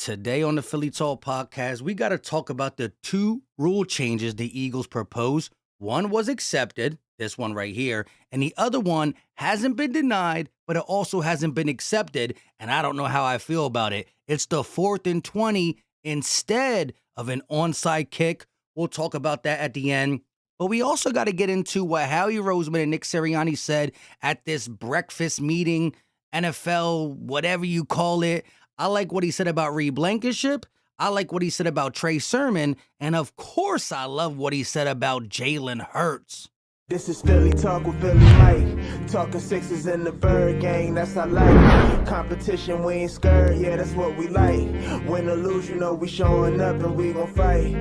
Today on the Philly Talk podcast, we got to talk about the two rule changes the Eagles proposed. One was accepted, this one right here, and the other one hasn't been denied, but it also hasn't been accepted, and I don't know how I feel about it. It's the 4th and 20 instead of an onside kick. We'll talk about that at the end. But we also got to get into what Howie Roseman and Nick Sirianni said at this breakfast meeting, NFL, whatever you call it. I like what he said about Reid Blankenship. I like what he said about Trey Sermon. And of course, I love what he said about Jalen Hurts. This is Philly Talk with Philly Mike. Talking Sixers in the Bird Gang, that's I like. Competition, we ain't scared, yeah, that's what we like. Win or lose, you know we showing up and we gon' fight.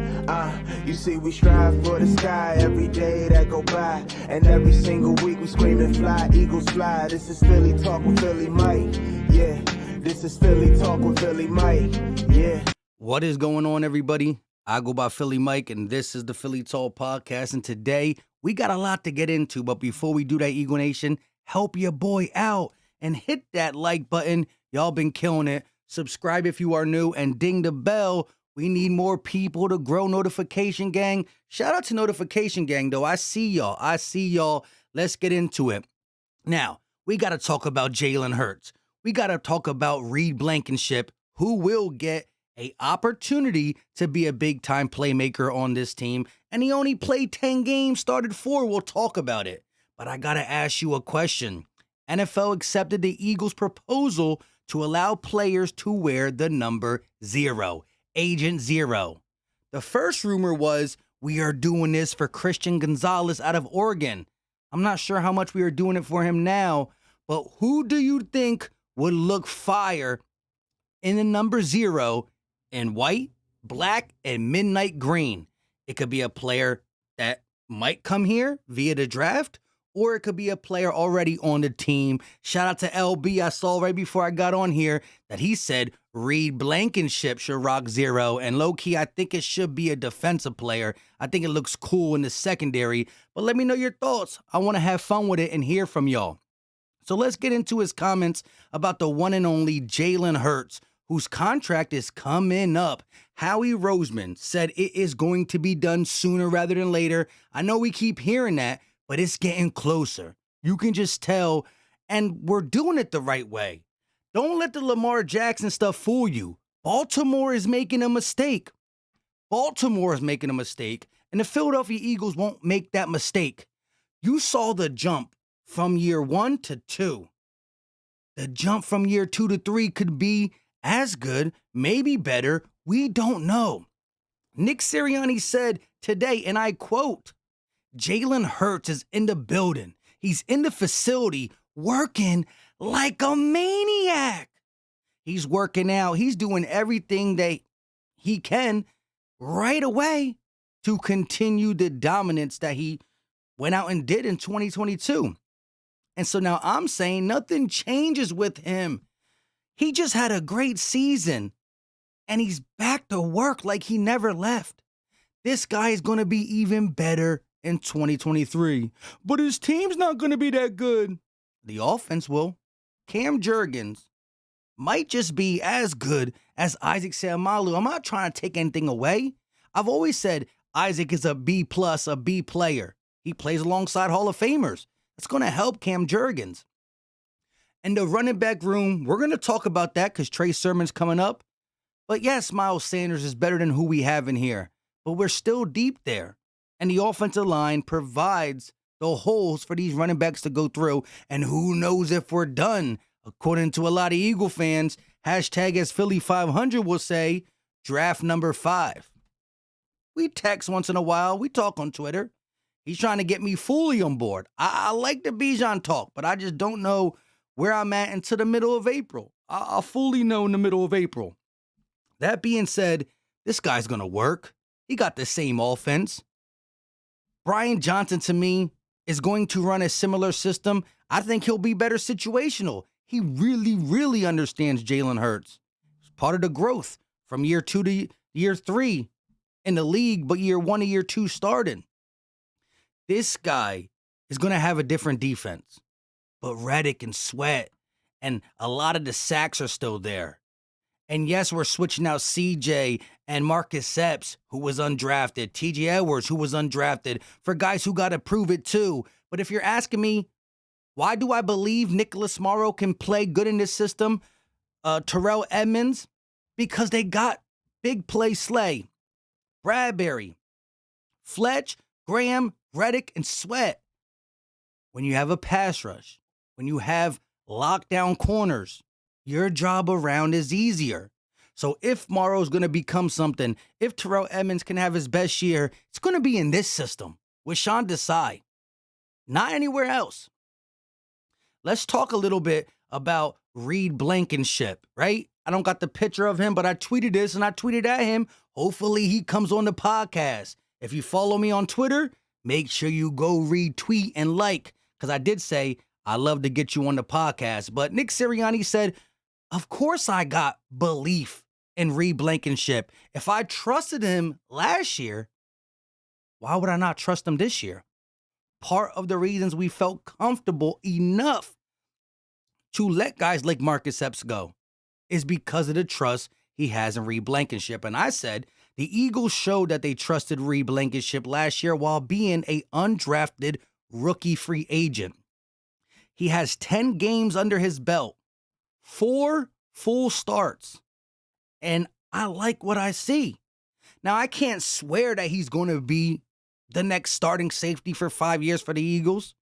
You see we strive for the sky every day that go by. And every single week we screaming fly, Eagles fly. This is Philly Talk with Philly Mike, yeah. This is Philly Talk with Philly Mike, yeah. What is going on, everybody? I go by Philly Mike, and this is the Philly Talk podcast. And today, we got a lot to get into. But before we do that, Eagle Nation, help your boy out and hit that like button. Y'all been killing it. Subscribe if you are new and ding the bell. We need more people to grow Notification Gang. Shout out to Notification Gang, though. I see y'all. Let's get into it. Now, we got to talk about Jalen Hurts. We got to talk about Reid Blankenship, who will get an opportunity to be a big-time playmaker on this team. And he only played 10 games, started 4. We'll talk about it. But I got to ask you a question. NFL accepted the Eagles' proposal to allow players to wear the number 0, Agent 0. The first rumor was, we are doing this for Christian Gonzalez out of Oregon. I'm not sure how much we are doing it for him now, but who do you think would look fire in the number 0 in white, black, and midnight green? It could be a player that might come here via the draft, or it could be a player already on the team. Shout out to LB. I saw right before I got on here that he said Reid Blankenship should rock 0. And low-key, I think it should be a defensive player. I think it looks cool in the secondary. But let me know your thoughts. I want to have fun with it and hear from y'all. So let's get into his comments about the one and only Jalen Hurts, whose contract is coming up. Howie Roseman said it is going to be done sooner rather than later. I know we keep hearing that, but it's getting closer. You can just tell, and we're doing it the right way. Don't let the Lamar Jackson stuff fool you. Baltimore is making a mistake. And the Philadelphia Eagles won't make that mistake. You saw the jump from year 1 to 2. The jump from year 2 to 3 could be as good, maybe better. We don't know. Nick Sirianni said today, and I quote, Jalen Hurts is in the building. He's in the facility working like a maniac. He's working out. He's doing everything that he can right away to continue the dominance that he went out and did in 2022. And so now I'm saying nothing changes with him. He just had a great season, and he's back to work like he never left. This guy is going to be even better in 2023. But his team's not going to be that good. The offense will. Cam Jurgens might just be as good as Isaac Seumalo. I'm not trying to take anything away. I've always said Isaac is a B+, a B player. He plays alongside Hall of Famers. It's going to help Cam Jurgens. And the running back room, we're going to talk about that because Trey Sermon's coming up. But yes, Miles Sanders is better than who we have in here. But we're still deep there. And the offensive line provides the holes for these running backs to go through. And who knows if we're done? According to a lot of Eagle fans, hashtag as Philly 500 will say, draft number 5. We text once in a while. We talk on Twitter. He's trying to get me fully on board. I like the Bijan talk, but I just don't know where I'm at until the middle of April. I'll fully know in the middle of April. That being said, this guy's going to work. He got the same offense. Brian Johnson, to me, is going to run a similar system. I think he'll be better situational. He really, really understands Jalen Hurts. It's part of the growth from year 2 to year 3 in the league, but year 1 to year 2 starting. This guy is going to have a different defense. But Reddick and Sweat and a lot of the sacks are still there. And yes, we're switching out CJ and Marcus Epps, who was undrafted, TJ Edwards, who was undrafted, for guys who got to prove it too. But if you're asking me, why do I believe Nicholas Morrow can play good in this system? Terrell Edmonds, because they got big play Slay, Bradbury, Fletch, Graham, Reddick, and Sweat. When you have a pass rush, when you have lockdown corners, your job around is easier. So if Morrow's going to become something, if Terrell Edmonds can have his best year, it's going to be in this system with Sean Desai, not anywhere else. Let's talk a little bit about Reid Blankenship, right? I don't got the picture of him, but I tweeted this and I tweeted at him. Hopefully he comes on the podcast. If you follow me on Twitter, make sure you go retweet and like, because I did say I love to get you on the podcast. But Nick Sirianni said, of course I got belief in Reid Blankenship. If I trusted him last year, why would I not trust him this year? Part of the reasons we felt comfortable enough to let guys like Marcus Epps go is because of the trust he has in Reid Blankenship. And I said the Eagles showed that they trusted Reid Blankenship last year while being an undrafted rookie free agent. He has 10 games under his belt, 4 full starts, and I like what I see. Now, I can't swear that he's going to be the next starting safety for 5 years for the Eagles,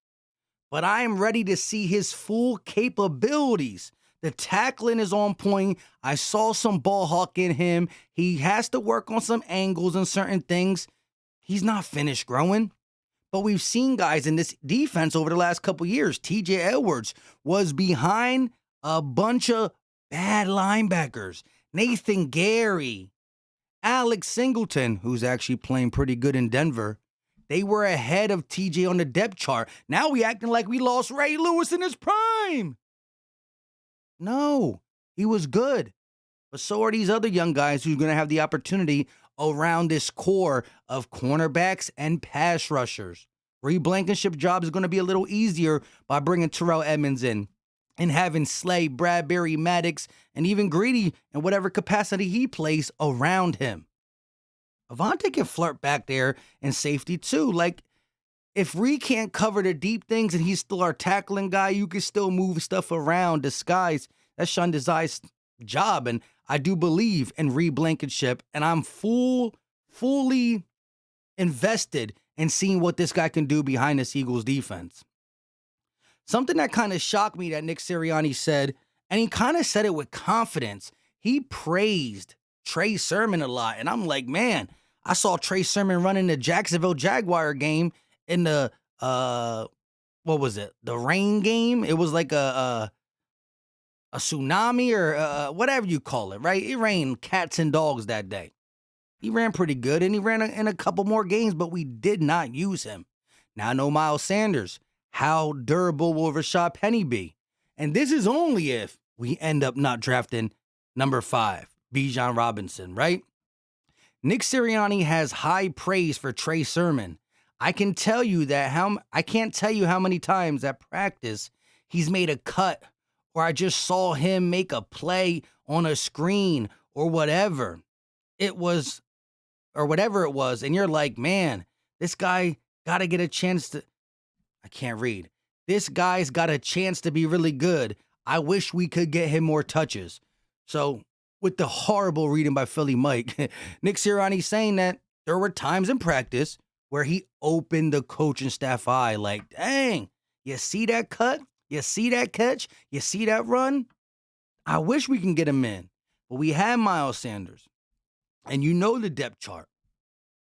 but I am ready to see his full capabilities. The tackling is on point. I saw some ball hawk in him. He has to work on some angles and certain things. He's not finished growing. But we've seen guys in this defense over the last couple years. TJ Edwards was behind a bunch of bad linebackers. Nathan Gary, Alex Singleton, who's actually playing pretty good in Denver. They were ahead of TJ on the depth chart. Now we acting like we lost Ray Lewis in his prime. No, he was good. But so are these other young guys who's going to have the opportunity around this core of cornerbacks and pass rushers. Reid Blankenship's job is going to be a little easier by bringing Terrell Edmonds in and having Slay, Bradbury, Maddox, and even Greedy in whatever capacity he plays around him. Avonte can flirt back there in safety too. Like, if Reid can't cover the deep things and he's still our tackling guy, you can still move stuff around, disguise. That's Sean Desai's job. And I do believe in Reid Blankenship, and I'm fully invested in seeing what this guy can do behind this Eagles defense. Something that kind of shocked me that Nick Sirianni said, and he kind of said it with confidence. He praised Trey Sermon a lot, and I'm like, man, I saw Trey Sermon running the Jacksonville Jaguar game in the what was it? The rain game. It was like a tsunami or whatever you call it, right? It rained cats and dogs that day. He ran pretty good, and he ran in a couple more games, but we did not use him. Now, no Miles Sanders. How durable will Rashad Penny be? And this is only if we end up not drafting number 5, Bijan Robinson, right? Nick Sirianni has high praise for Trey Sermon. I can't tell you how many times at practice he's made a cut, or I just saw him make a play on a screen or whatever it was, and you're like, man, this guy got to get a chance to, I can't read. This guy's got a chance to be really good. I wish we could get him more touches. So with the horrible reading by Philly Mike, Nick Sirianni saying that there were times in practice where he opened the coaching staff eye like, dang, you see that cut? You see that catch? You see that run? I wish we can get him in. But we have Miles Sanders. And you know the depth chart.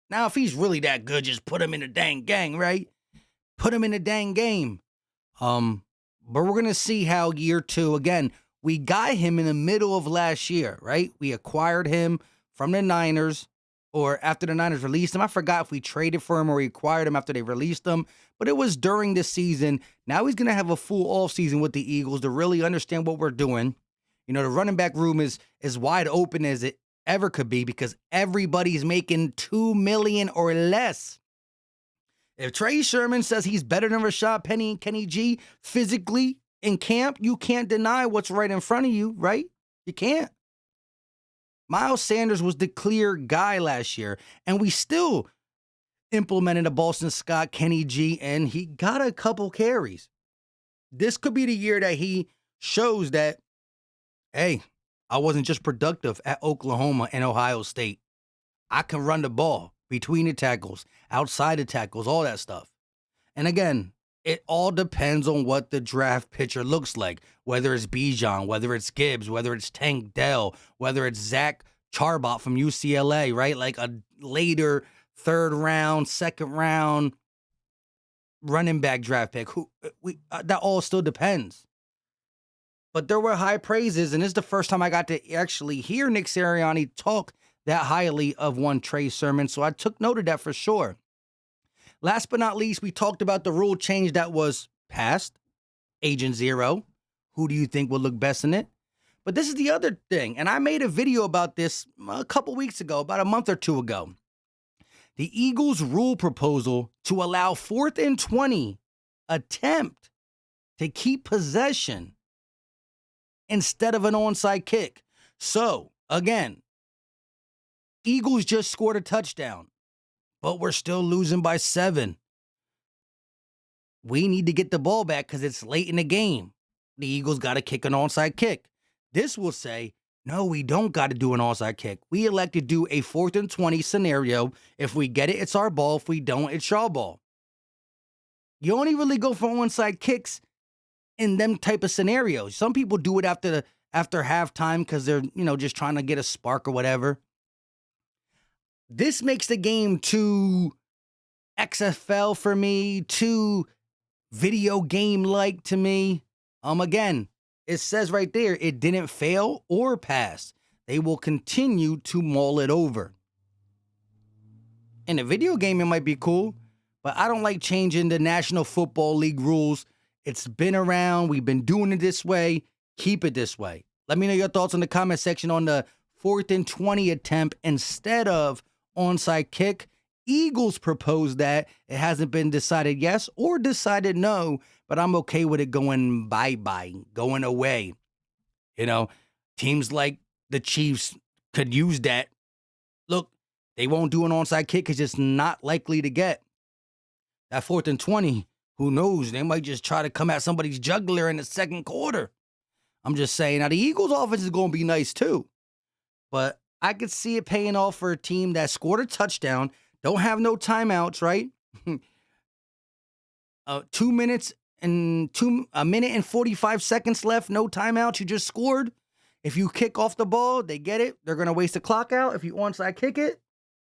Now, if he's really that good, just put him in the dang gang, right? Put him in the dang game. But we're going to see how year 2, again, we got him in the middle of last year, right? We acquired him from the Niners, or after the Niners released him. I forgot if we traded for him or we acquired him after they released him, but it was during the season. Now he's going to have a full offseason with the Eagles to really understand what we're doing. You know, the running back room is as wide open as it ever could be because everybody's making $2 million or less. If Trey Sermon says he's better than Rashad Penny and Kenny G physically in camp, you can't deny what's right in front of you, right? You can't. Miles Sanders was the clear guy last year, and we still implemented a Boston Scott, Kenny G, and he got a couple carries. This could be the year that he shows that, hey, I wasn't just productive at Oklahoma and Ohio State. I can run the ball between the tackles, outside the tackles, all that stuff. And again, it all depends on what the draft picture looks like, whether it's Bijan, whether it's Gibbs, whether it's Tank Dell, whether it's Zach Charbot from UCLA, right? Like a later third round, second round running back draft pick. That all still depends. But there were high praises, and this is the first time I got to actually hear Nick Sirianni talk that highly of one Trey Sermon, so I took note of that for sure. Last but not least, we talked about the rule change that was passed, Agent Zero. Who do you think will look best in it? But this is the other thing, and I made a video about this a couple weeks ago, about a month or two ago. The Eagles' rule proposal to allow 4th and 20 attempt to keep possession instead of an onside kick. So, again, Eagles just scored a touchdown, but we're still losing by 7. We need to get the ball back because it's late in the game. The Eagles got to kick an onside kick. This will say, no, we don't got to do an onside kick. We elect to do a 4th and 20 scenario. If we get it, it's our ball. If we don't, it's your ball. You only really go for onside kicks in them type of scenarios. Some people do it after halftime because they're, just trying to get a spark or whatever. This makes the game too XFL for me, too video game-like to me. Again, it says right there, it didn't fail or pass. They will continue to maul it over. In a video game, it might be cool, but I don't like changing the National Football League rules. It's been around. We've been doing it this way. Keep it this way. Let me know your thoughts in the comment section on the 4th and 20 attempt instead of onside kick. Eagles proposed that. It hasn't been decided yes or decided no, but I'm okay with it going bye-bye, going away. Teams like the Chiefs could use that. Look, they won't do an onside kick because it's not likely to get. That 4th and 20, who knows? They might just try to come at somebody's jugular in the second quarter. I'm just saying. Now, the Eagles' offense is going to be nice too, but I could see it paying off for a team that scored a touchdown, don't have no timeouts, right? 2 minutes and a minute and 45 seconds left, no timeouts. You just scored. If you kick off the ball, they get it. They're going to waste the clock out. If you onside kick it,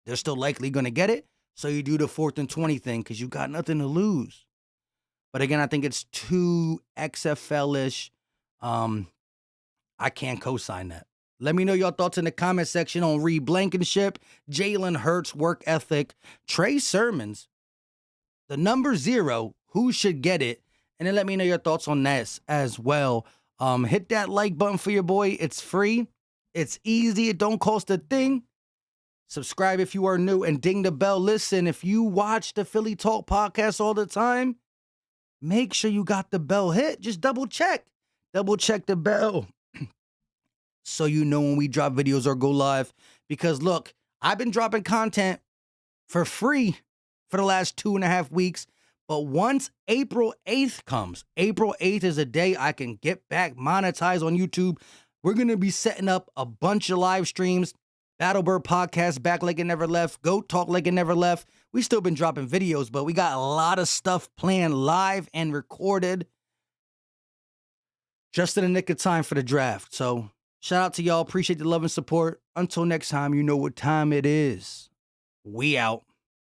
they're still likely going to get it. So you do the 4th and 20 thing because you got nothing to lose. But again, I think it's too XFL-ish. I can't co-sign that. Let me know your thoughts in the comment section on Reid Blankenship, Jalen Hurts' work ethic, Trey Sermon's, the number 0, who should get it, and then let me know your thoughts on this as well. Hit that like button for your boy. It's free. It's easy. It don't cost a thing. Subscribe if you are new and ding the bell. Listen, if you watch the Philly Talk podcast all the time, make sure you got the bell hit. Just double check. Double check the bell. So you know when we drop videos or go live. Because look, I've been dropping content for free for the last 2.5 weeks. But once April 8th comes, April 8th is a day I can get back monetized on YouTube. We're going to be setting up a bunch of live streams. Battlebird Podcast, Back Like It Never Left. Goat Talk Like It Never Left. We still been dropping videos, but we got a lot of stuff planned live and recorded just in the nick of time for the draft. So shout out to y'all. Appreciate the love and support. Until next time, you know what time it is. We out.